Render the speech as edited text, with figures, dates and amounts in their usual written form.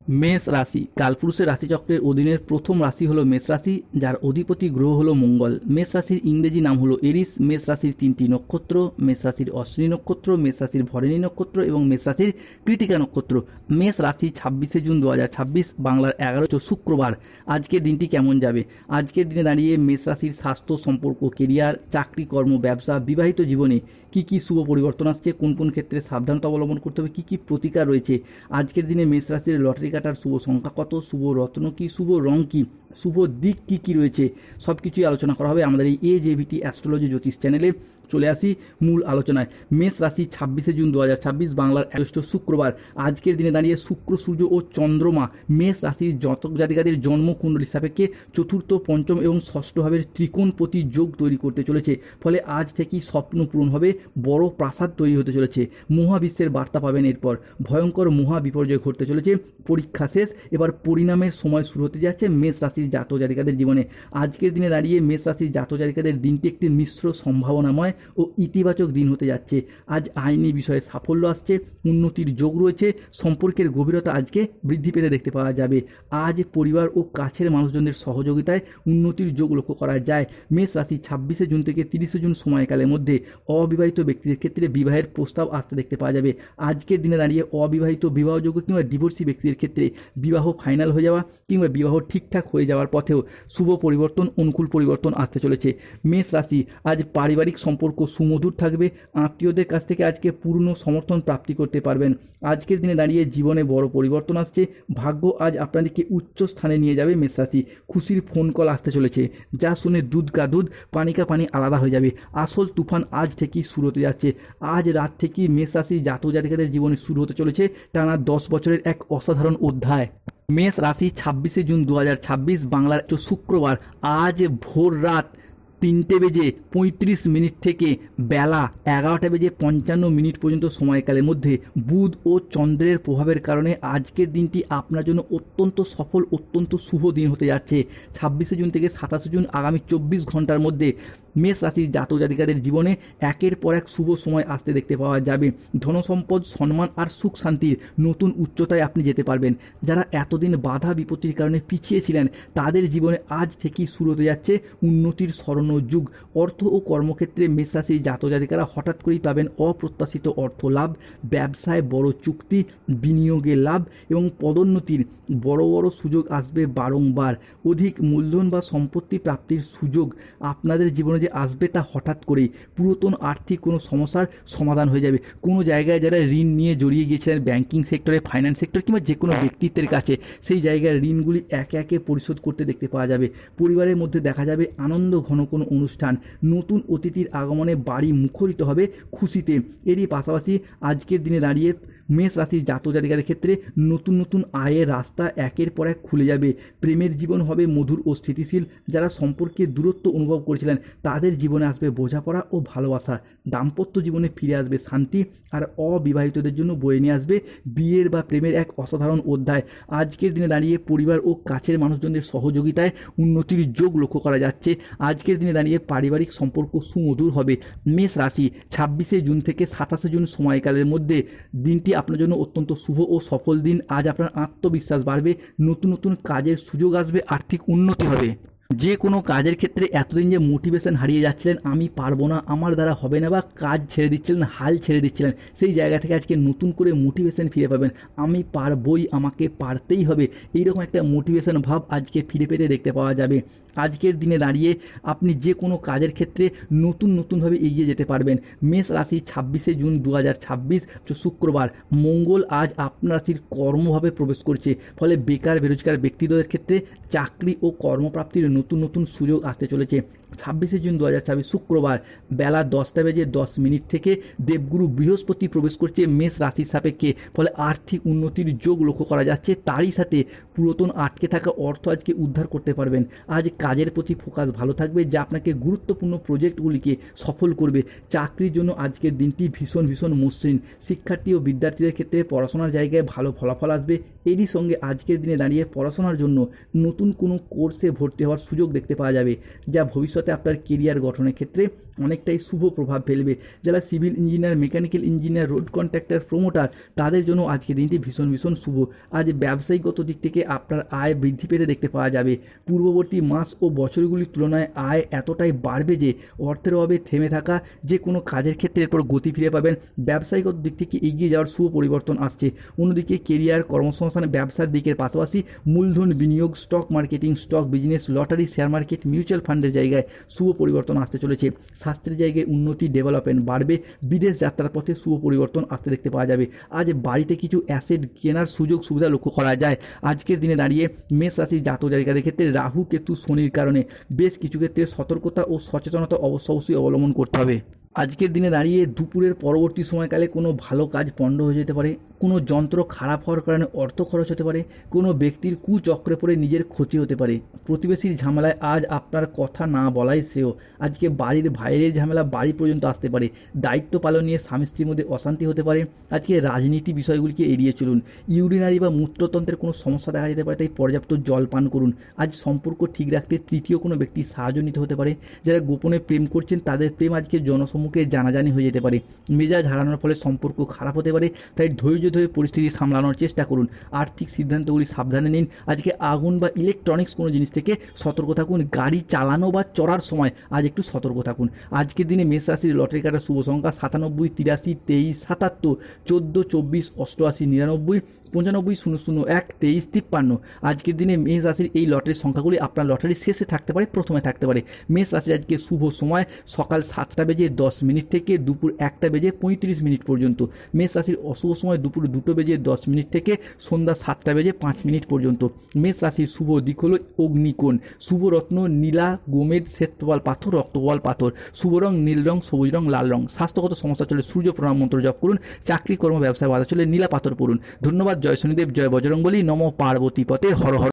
মেষ রাশি কালপুরুষের রাশিচক্রের অধীনের প্রথম রাশি হলো মেষ রাশি, যার অধিপতি গ্রহ হলো মঙ্গল। মেষ রাশির ইংরেজি নাম হলো এরিস। মেষ রাশির তিনটি নক্ষত্র: মেষ রাশির অশ্বিনী নক্ষত্র, মেষ রাশির ভরণী নক্ষত্র এবং মেষ রাশির কৃতিকা নক্ষত্র। মেষ রাশি 26শে জুন 2026, বাংলার 11 শুক্রবার। আজকের দিনটি কেমন যাবে? আজকের দিনে দাঁড়িয়ে মেষ রাশির স্বাস্থ্য, সম্পর্ক, কেরিয়ার, চাকরি, কর্ম, ব্যবসা, বিবাহিত জীবনে কি কি শুভ পরিবর্তন আসছে, কোন কোন ক্ষেত্রে সাবধানতা অবলম্বন করতে হবে, কি কি প্রতিকার রয়েছে। আজকের দিনে মেষ রাশির লটারি কাটার শুভ সংখ্যা কত, শুভ রত্ন কি, শুভ রং কি, শুভ দিক কি কি রয়েছে, সব কিছুই আলোচনা করা হবে আমাদের এই AJVT অ্যাস্ট্রোলজি জ্যোতিষ চ্যানেলে। চলে আসি মূল আলোচনায়। মেষ রাশি 26শে জুন 2026, বাংলার 11 শুক্রবার। আজকের দিনে দাঁড়িয়ে শুক্র, সূর্য ও চন্দ্রমা মেষ রাশির জাতক জাতিকাদের জন্মকুণ্ডলী সাপেক্ষে চতুর্থ, পঞ্চম এবং ষষ্ঠ ভাবের ত্রিকোণপতি যোগ তৈরি করতে চলেছে। ফলে আজ থেকেই স্বপ্ন পূরণ হবে, বড় প্রাসাদ তৈরি হতে চলেছে। মহাবিশ্বের বার্তা পাবেন এরপর। ভয়ঙ্কর মহা বিপর্যয় ঘটতে চলেছে। পরীক্ষা শেষ, এবার পরিণামের সময় শুরু হতে যাচ্ছে মেষ রাশির জাতক জাতিকাদের জীবনে। আজকের দিনে দাঁড়িয়ে মেষ রাশির জাতক জাতিকাদের দিনটি একটি মিশ্র সম্ভাবনাময় ও ইতিবাচক দিন হতে যাচ্ছে। আজ আইনি বিষয়ে সাফল্য আসছে, উন্নতির যোগ রয়েছে, সম্পর্কের গভীরতা আজকে বৃদ্ধি পেতে দেখতে পাওয়া যাবে। আজ পরিবার ও কাছের মানুষজনদের সহযোগিতায় উন্নতির যোগ লক্ষ্য করা যায়। মেষ রাশি 26শে জুন থেকে 30শে জুন সময়কালের মধ্যে অবিবাহিত ব্যক্তিদের ক্ষেত্রে বিবাহের প্রস্তাব আসতে দেখতে পাওয়া যাবে। আজকের দিনে দাঁড়িয়ে অবিবাহিত, বিবাহযোগ্য কিংবা ডিভোর্সি ব্যক্তিদের ক্ষেত্রে বিবাহ ফাইনাল হয়ে যাওয়া কিংবা বিবাহ ঠিকঠাক হয়ে যাওয়ার পথেও শুভ পরিবর্তন, অনুকূল পরিবর্তন আসতে চলেছে। মেষ রাশি আজ পারিবারিক সম্পর্ক সুমধুর থাকবে। আত্মীয়দের কাছ থেকে আজকে পূর্ণ সমর্থন প্রাপ্তি করতে পারবেন। আজকের দিনে দাঁড়িয়ে জীবনে বড় পরিবর্তন আসছে। ভাগ্য আজ আপনাদেরকে উচ্চ স্থানে নিয়ে যাবে। মেষ রাশি খুশির ফোন কল আসতে চলেছে, যা শুনে দুধ কা দুধ, পানি কা পানি আলাদা হয়ে যাবে। আসল তুফান আজ থেকেই শুরু হতে যাচ্ছে। আজ রাত থেকেই মেষ রাশি জাতক জাতিকাদের জীবনে শুরু হতে চলেছে টানা 10 বছরের এক অসাধারণ অধ্যায়। মেষ রাশি 26শে জুন 2026, বাংলার শুক্রবার। আজ ভোর রাত 3:35 থেকে বেলা 11:55 পর্যন্ত সময়কালের মধ্যে বুধ ও চন্দ্রের প্রভাবের কারণে আজকের দিনটি আপনার জন্য অত্যন্ত সফল, অত্যন্ত শুভ দিন হতে যাচ্ছে। 26শে জুন থেকে 27শে জুন আগামী 24 ঘন্টার মধ্যে মেষ রাশির জাতক জাতিকাদের জীবনে একের পর এক শুভ সময় আসতে দেখতে পাওয়া যাবে। ধনসম্পদ, সম্মান আর সুখ শান্তির নতুন উচ্চতায় আপনি যেতে পারবেন। যারা এতদিন বাধা বিপত্তির কারণে পিছিয়ে ছিলেন, তাদের জীবনে আজ থেকেই শুরু হতে যাচ্ছে উন্নতির স্বর্ণযুগ। অর্থ ও কর্মক্ষেত্রে মেষ রাশির জাতক জাতিকারা হঠাৎ করেই পাবেন অপ্রত্যাশিত অর্থ লাভ, ব্যবসায় বড় চুক্তি, বিনিয়োগে লাভ এবং পদোন্নতির বড় বড় সুযোগ আসবে বারংবার। অধিক মূলধন বা সম্পত্তি প্রাপ্তির সুযোগ আপনাদের জীবনে যে আসবে তা হঠাৎ করেই। পুরাতন আর্থিক কোনো সমস্যার সমাধান হয়ে যাবে। কোনো জায়গায় যারা ঋণ নিয়ে জড়িয়ে গিয়েছিলেন, ব্যাংকিং সেক্টরে, ফাইন্যান্স সেক্টর কিংবা যে কোনো ব্যক্তিত্বের কাছে, সেই জায়গায় ঋণগুলি একে একে পরিশোধ করতে দেখতে পাওয়া যাবে। পরিবারের মধ্যে দেখা যাবে আনন্দ ঘন কোনো অনুষ্ঠান। নতুন অতিথির আগমনে বাড়ি মুখরিত হবে খুশিতে। এরই পাশাপাশি আজকের দিনে দাঁড়িয়ে মেষ রাশির জাতক জাতিকাদের ক্ষেত্রে নতুন নতুন আয়ের রাস্তা একের পর এক খুলে যাবে। প্রেমের জীবন হবে মধুর ও স্থিতিশীল। যারা সম্পর্কে দূরত্ব অনুভব করেছিলেন, তাদের জীবনে আসবে বোঝাপড়া ও ভালোবাসা। দাম্পত্য জীবনে ফিরে আসবে শান্তি। আর অবিবাহিতদের জন্য বয়ে নিয়ে আসবে বিয়ের বা প্রেমের এক অসাধারণ অধ্যায়। আজকের দিনে দাঁড়িয়ে পরিবার ও কাছের মানুষজনদের সহযোগিতায় উন্নতির যোগ লক্ষ্য করা যাচ্ছে। আজকের দিনে দাঁড়িয়ে পারিবারিক সম্পর্ক সুমধুর হবে। মেষ রাশি 26শে জুন থেকে 27শে জুন সময়কালের মধ্যে দিনটি আপনার জন্য অত্যন্ত শুভ ও সফল দিন। আজ আপনার আত্মবিশ্বাস বাড়বে, নতুন নতুন কাজের সুযোগ আসবে, আর্থিক উন্নতি হবে। যে কোনো কাজের ক্ষেত্রে এতদিন যে মোটিভেশন হারিয়ে যাচ্ছিলেন, আমি পারবো না, আমার দ্বারা হবে না, বা কাজ ছেড়ে দিচ্ছিলেন, হাল ছেড়ে দিচ্ছিলেন, সেই জায়গা থেকে আজকে নতুন করে মোটিভেশন ফিরে পাবেন। আমি পারবই, আমাকে পারতেই হবে, এইরকম একটা মোটিভেশন ভাব আজকে ফিরে পেতে দেখতে পাওয়া যাবে। আজকের দিনে দাঁড়িয়ে আপনি যে কোনো কাজের ক্ষেত্রে নতুনভাবে এগিয়ে যেতে পারবেন। মেষ রাশি 26শে জুন 2026 শুক্রবার। মঙ্গল আজ আপনার রাশির কর্মভাবে প্রবেশ করছে। ফলে বেকার বেরোজগার ব্যক্তিদের ক্ষেত্রে চাকরি ও কর্মপ্রাপ্তির নতুন সুযোগ আসতে চলেছে। 26শে জুন 2026 শুক্রবার বেলা 10:10 থেকে দেবগুরু বৃহস্পতি প্রবেশ করছে মেষ রাশির সাপেক্ষে। ফলে আর্থিক উন্নতির যোগ লক্ষ্য করা যাচ্ছে। তারই সাথে পুরাতন আটকে থাকা অর্থ আজকে উদ্ধার করতে পারবেন। আজ কাজের প্রতি ফোকাস ভালো থাকবে, যা আপনাকে গুরুত্বপূর্ণ প্রজেক্টগুলিকে সফল করবে। চাকরির জন্য আজকের দিনটি ভীষণ মসৃণ। শিক্ষার্থী ও বিদ্যার্থীদের ক্ষেত্রে পড়াশোনার জায়গায় ভালো ফলাফল আসবে। এরই সঙ্গে আজকের দিনে দাঁড়িয়ে পড়াশোনার জন্য নতুন কোনো কোর্সে ভর্তি হওয়ার সুযোগ দেখতে পাওয়া যাবে, যা ভবিষ্যতে আপনার কেরিয়ার গঠনের ক্ষেত্রে অনেকটাই শুভ প্রভাব ফেলবে। যারা civil engineer, mechanical engineer, road contractor, promoter, তাদের জন্য আজকের দিনটি ভীষণ ভীষণ শুভ। আজ ব্যবসায়িকগত দিক থেকে আপনার আয় বৃদ্ধি পেতে দেখতে পাওয়া যাবে। পূর্ববর্তী মাস ও বছরগুলির তুলনায় আয় এতটাই বাড়বে যে অর্থের অভাবে থেমে থাকা যে কোনো কাজের ক্ষেত্রে এরপর গতি ফিরে পাবেন। ব্যবসায়িকগত দিক থেকে এগিয়ে যাওয়ার শুভ পরিবর্তন আসছে। অন্যদিকে কেরিয়ার, কর্মসংস্থান, ব্যবসার দিকের পাশাপাশি মূলধন বিনিয়োগ, stock marketing, stock business, lottery, share market, mutual ফান্ডের জায়গায় শুভ পরিবর্তন আসতে চলেছে। স্বাস্থ্যের জায়গায় উন্নতি, ডেভেলপমেন্ট বাড়বে। বিদেশ যাত্রার পথে শুভ পরিবর্তন আসতে দেখতে পাওয়া যাবে। আজ বাড়িতে কিছু অ্যাসেট কেনার সুযোগ সুবিধা লক্ষ্য করা যায়। আজকের দিনে দাঁড়িয়ে মেষ রাশির জাতক জাতিকাদের ক্ষেত্রে রাহু, কেতু, শনির কারণে বেশ কিছু ক্ষেত্রে সতর্কতা ও সচেতনতা অবশ্যই অবলম্বন করতে হবে। আজকের দিনে দাঁড়িয়ে দুপুরের পরবর্তী সময়কালে কোনো ভালো কাজ পণ্ড হয়ে যেতে পারে। কোনো যন্ত্র খারাপ হওয়ার কারণে অর্থ খরচ হতে পারে। কোনো ব্যক্তির কুচক্রে পড়ে নিজের ক্ষতি হতে পারে। প্রতিবেশীর ঝামেলায় আজ আপনার কথা না বলাই শ্রেয়। আজকে বাড়ির বাইরের ঝামেলা বাড়ি পর্যন্ত আসতে পারে। দায়িত্ব পালন নিয়ে স্বামী স্ত্রীর মধ্যে অশান্তি হতে পারে। আজকে রাজনীতি বিষয়গুলিকে এড়িয়ে চলুন। ইউরিনারি বা মূত্রতন্ত্রের কোনো সমস্যা দেখা যেতে পারে, তাই পর্যাপ্ত জল পান করুন। আজ সম্পর্ক ঠিক রাখতে তৃতীয় কোনো ব্যক্তির সাহায্য নিতে হতে পারে। যারা গোপনে প্রেম করছেন তাদের প্রেম আজকে জনসম্মুখে জানাজানি হয়ে যেতে পারে। মেজাজ হারানোর ফলে সম্পর্ক খারাপ হতে পারে, তাই ধৈর্য ধরে পরিস্থিতি সামলানোর চেষ্টা করুন। আর্থিক সিদ্ধান্তগুলি সাবধানে নিন। আজকে আগুন বা ইলেকট্রনিক্স কোনো জিনিস থেকে সতর্ক থাকুন। গাড়ি চালানো বা চড়ার সময় আজ একটু সতর্ক থাকুন। আজকের দিনে মেষ রাশির লটারি কাটার শুভ সংখ্যা 97, 83, 23, 77, 14, 24, 88, 99, 95, 001, 23, 53। আজকের দিনে মেষ রাশির এই লটারির সংখ্যাগুলি আপনার লটারির শেষে থাকতে পারে, প্রথমে থাকতে পারে। মেষ রাশির আজকে শুভ সময় সকাল 7:10 থেকে দুপুর 1:35 পর্যন্ত। মেষ রাশির অশুভ সময় দুপুর 2:10 থেকে সন্ধ্যা 7:05 পর্যন্ত। মেষ রাশির শুভ দিক হলো অগ্নিকোণ। শুভ রত্ন নীলা, গোমেদ, শ্বেতপ্রবাল পাথর, রক্তপ্রবাল পাথর। শুভ রং নীল রং, সবুজ রং, লাল রং। স্বাস্থ্যগত সমস্যা চলে সূর্য প্রণাম মন্ত্র জপ করুন। চাকরি, কর্ম, ব্যবসায় বাধা চলে নীলা পাথর পড়ুন। ধন্যবাদ। জয় শনিদেব, জয় বজরংবলী, নমো পার্বতী পতে, হর হর।